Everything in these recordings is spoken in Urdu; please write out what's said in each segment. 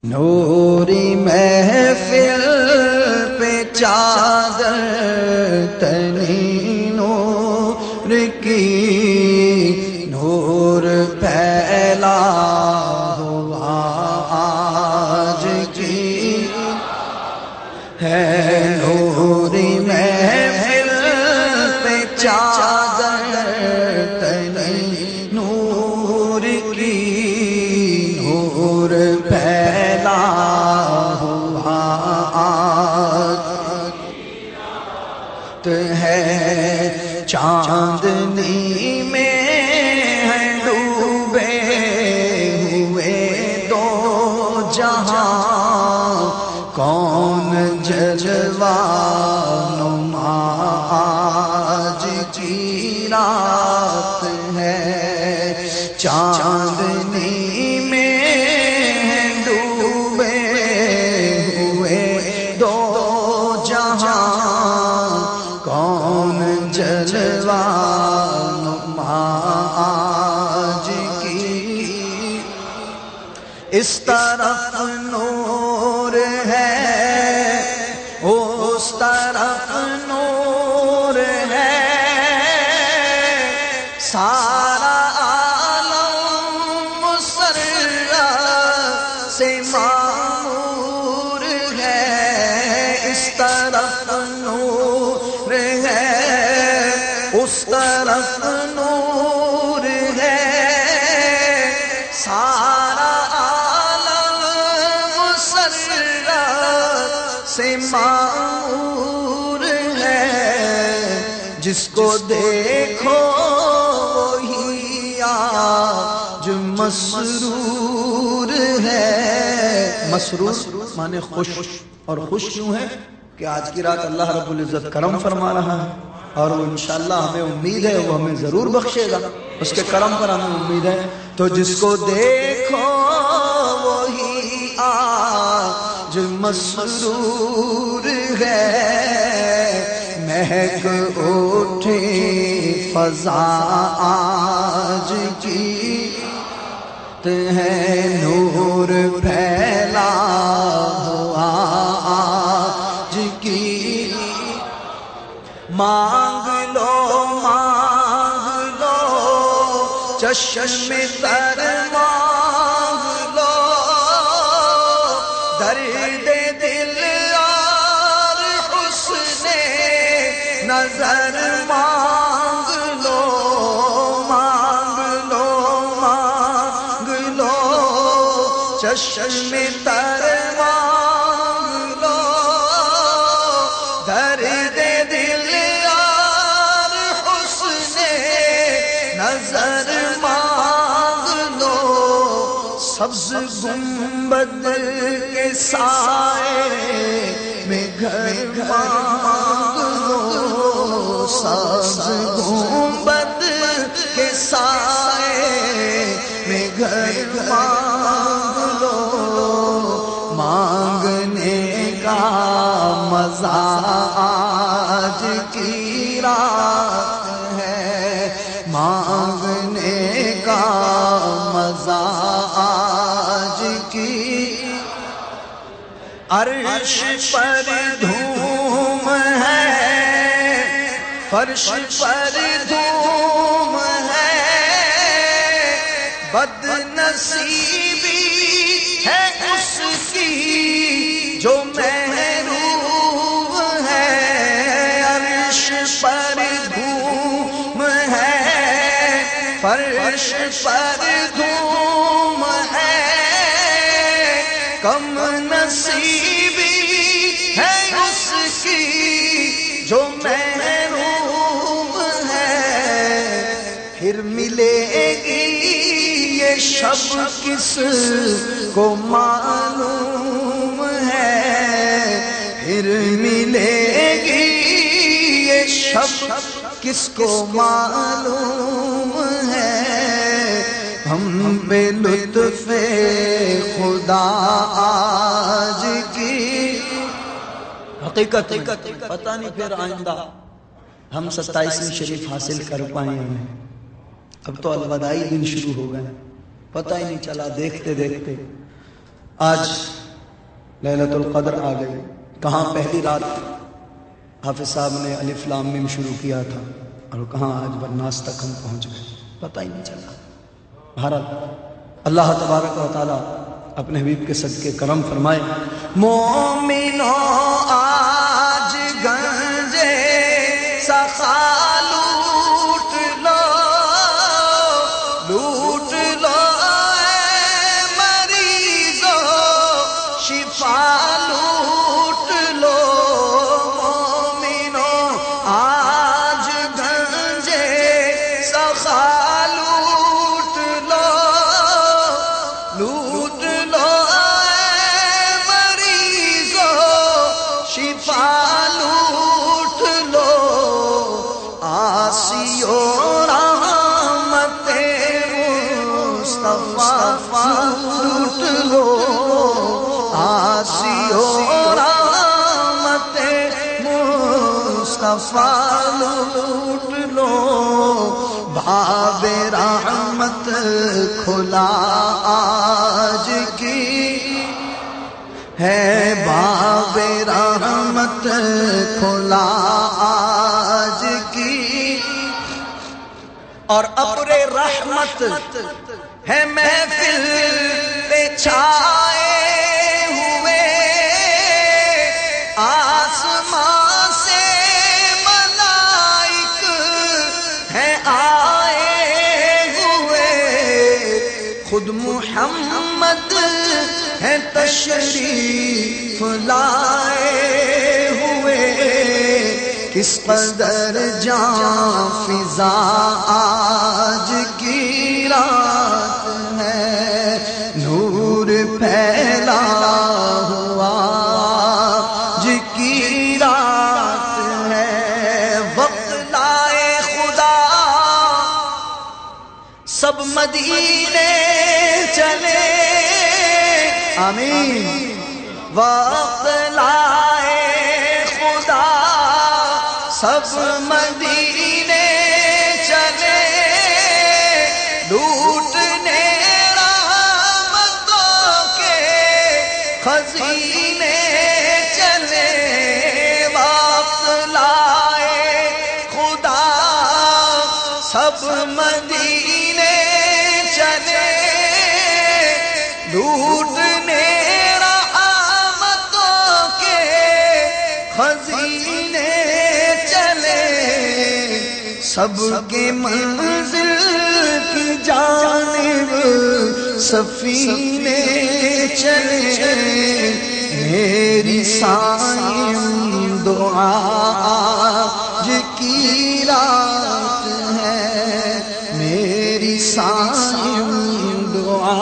نوری محفل پہ چادر تنی نور کی، نور پھیلا ہوا آج کی ہے۔ نوری محفل پہ چادر تنی نور کی، نور پھیلا ہوا آج ہے۔ چاندنی میں ہے ڈوبے ہوئے دو جہاں، کون جلوہ نما آج کی رات ہے۔ چاندنی میں ہے ڈوبے ہوئے دو جہاں، کون جلوہ نما آج کی۔ اس طرف نور ہے، اس طرف نور ہے، سارا عالم مسرت سے معمور ہے۔ اس طرف نور ہے، اس طرف نور ہے، سارا عالم مسرت سے معمور ہے۔ جس کو دیکھو وہی آج مسرور ہے۔ مسرور مانے خوش، اور خوش کیوں ہے کہ آج کی رات اللہ رب العزت کرم فرما رہا ہے، اور وہ انشاءاللہ ہمیں امید ہے وہ ہمیں ضرور بخشے گا، اس کے کرم پر ہمیں امید ہے۔ تو جس کو دیکھو وہی آج مسرور ہے۔ مہک اٹھے فضا آج کی ہے، نور پھیلا ہوا آج کی۔ مانگ لو مانگ لو چشم تر مانگ لو، درد دل اور حسن نظر مانگ لو، مانگ لو مانگ لو چشم تر مانگ لو، درد دل اور حسن نظر مانگ لو۔ سبز گنبد کے سائے میں گھر مانگ لو، سبز گنبد کے سائے میں گھر مانگ لو۔ مانگنے کا مزہ آج کی رات ہے، مانگنے کا مزہ آج کی۔ عرش پر دھوم ہے، فرش پر دھوم ہے، بد نصیبی ہے اس کی جو محروم ہے۔ عرش پر دھوم ہے، فرش پر دھوم ہے، کم نصیبی ہے اس کی جو محروم ہے۔ پھر ملے گی یہ شب کس کو معلوم ہے، پھر ملے گی یہ شب کس کو معلوم ہے۔ ہم بے لطف خدا آج کی حقیقت پتہ نہیں پھر آئندہ ہم 27ویں شریف حاصل کر پائیں ہمیں۔ اب تو الوداعی دن شروع ہو گئے، پتہ ہی نہیں چلا دیکھتے دیکھتے۔ آج لیلۃ القدر آ گئی. کہاں پہلی رات حافظ صاحب نے الف لام میم شروع کیا تھا اور کہاں آج والناس تک ہم پہنچ گئے، پتہ ہی نہیں چلا. بہرحال اللہ تبارک و تعالی اپنے حبیب کے صدقے کرم فرمائے. مومنو آج گنجے سخا لوٹ لو، لوٹ لو اے مریضو شفا لوٹ لو. مومنو آج گنجے سخا لوٹ لو، لوٹ لو اے مریضو شفا لوٹ لو. آسیو رحمت مصطفیٰ لوٹ لو، آسیو رحمت مصطفیٰ لوٹ لو. باب رحمت کھلا آج کی ہے، باب رحمت کھلا آج کی، اور ابر رحمت ہے محفل پہ چھائے ہوئے. آسمان سے ملائک ہیں آئے ہوئے، خود محمد ہے تشریف لائے ہوئے. کس قدر جاں فضا آج کی رات ہے، نور پھیلا ہوا آج کی رات ہے. وقت لائے خدا سب مدینے چلے، آمین. وقت لائے خدا سب مدینے چلے، لوٹنے رحمتوں کے خزینے چلے. وقت لائے خدا سب مدینے چلے، لوٹنے رحمتوں کے خزینے چلے. سب کے منزل کی جانب سفینے چلے. میری سائیں دعا آج کی رات ہے، میری سائیں دعا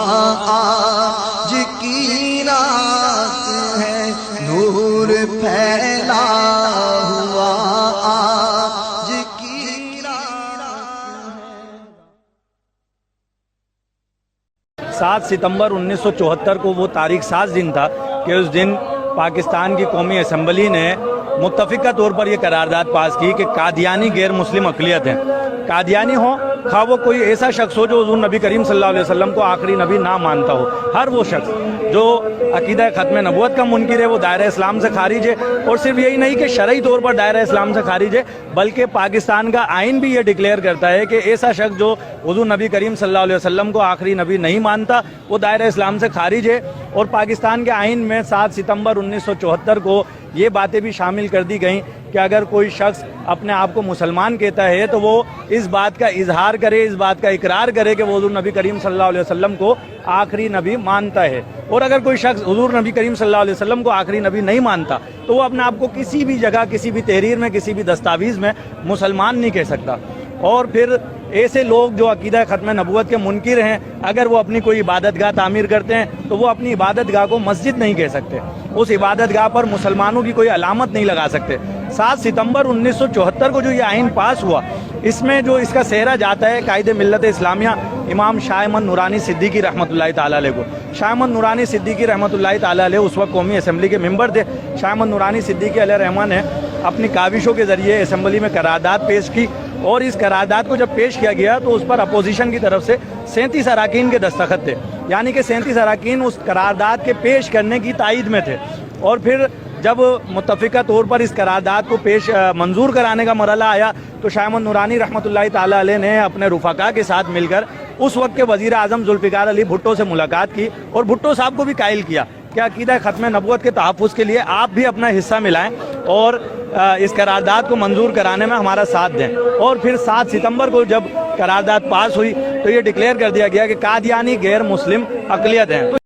آج کی رات ہے. نور پھیلا ہوا آج کی رات ہے. 7 ستمبر 1974 کو وہ تاریخ ساز دن تھا کہ اس دن پاکستان کی قومی اسمبلی نے متفقہ طور پر یہ قرارداد پاس کی کہ قادیانی غیر مسلم اقلیت ہیں. قادیانی ہوں خواہ وہ کوئی ایسا شخص ہو جو حضور نبی کریم صلی اللہ علیہ وسلم کو آخری نبی نہ مانتا ہو، ہر وہ شخص جو عقیدہ ختم نبوت کا منکر ہے وہ دائرہ اسلام سے خارج ہے. اور صرف یہی نہیں کہ شرعی طور پر دائرہ اسلام سے خارج ہے، بلکہ پاکستان کا آئین بھی یہ ڈکلیئر کرتا ہے کہ ایسا شخص جو حضور نبی کریم صلی اللہ علیہ وسلم کو آخری نبی نہیں مانتا وہ دائرہ اسلام سے خارج ہے. اور پاکستان کے آئین میں 7 ستمبر 1974 کو یہ باتیں بھی شامل کر دی گئیں کہ اگر کوئی شخص اپنے آپ کو مسلمان کہتا ہے تو وہ اس بات کا اظہار کرے، اس بات کا اقرار کرے کہ وہ حضور نبی کریم صلی اللہ علیہ وسلم کو آخری نبی مانتا ہے. اور اگر کوئی شخص حضور نبی کریم صلی اللہ علیہ وسلم کو آخری نبی نہیں مانتا تو وہ اپنے آپ کو کسی بھی جگہ، کسی بھی تحریر میں، کسی بھی دستاویز میں مسلمان نہیں کہہ سکتا. اور پھر ایسے لوگ جو عقیدہ ختم نبوت کے منکر ہیں اگر وہ اپنی کوئی عبادت گاہ تعمیر کرتے ہیں تو وہ اپنی عبادت گاہ کو مسجد نہیں کہہ سکتے، اس عبادت گاہ پر مسلمانوں کی کوئی علامت نہیں لگا سکتے. 7 ستمبر 1974 کو جو یہ آئین پاس ہوا اس میں جو اس کا سہرا جاتا ہے قائد ملت اسلامیہ امام شاہ احمد نورانی صدیقی رحمۃ اللہ تعالیٰ علیہ کو. شاہ احمد نورانی صدیقی رحمۃ اللہ تعالیٰ علیہ اس وقت قومی اسمبلی کے ممبر تھے. شاہ احمد نورانی صدیقی علیہ رحمٰن نے اپنی کاوشوں کے ذریعے اسمبلی میں قرارداد پیش کی، اور اس قرارداد کو جب پیش کیا گیا تو اس پر اپوزیشن کی طرف سے 37 اراکین کے دستخط تھے، یعنی کہ 37 اراکین اس قرارداد کے پیش کرنے کی تائید میں تھے، اور پھر جب متفقہ طور پر اس قرارداد کو منظور کرانے کا مرحلہ آیا تو شاہ احمد نورانی رحمۃ اللہ تعالی علیہ نے اپنے رفقا کے ساتھ مل کر اس وقت کے وزیر اعظم ذوالفقار علی بھٹو سے ملاقات کی اور بھٹو صاحب کو بھی قائل کیا کہ عقیدہ ختم نبوت کے تحفظ کے لیے آپ بھی اپنا حصہ ملائیں اور اس قرارداد کو منظور کرانے میں ہمارا ساتھ دیں۔ اور پھر 7 ستمبر کو جب قرارداد پاس ہوئی تو یہ ڈکلیئر کر دیا گیا کہ قادیانی غیر مسلم اقلیت ہیں۔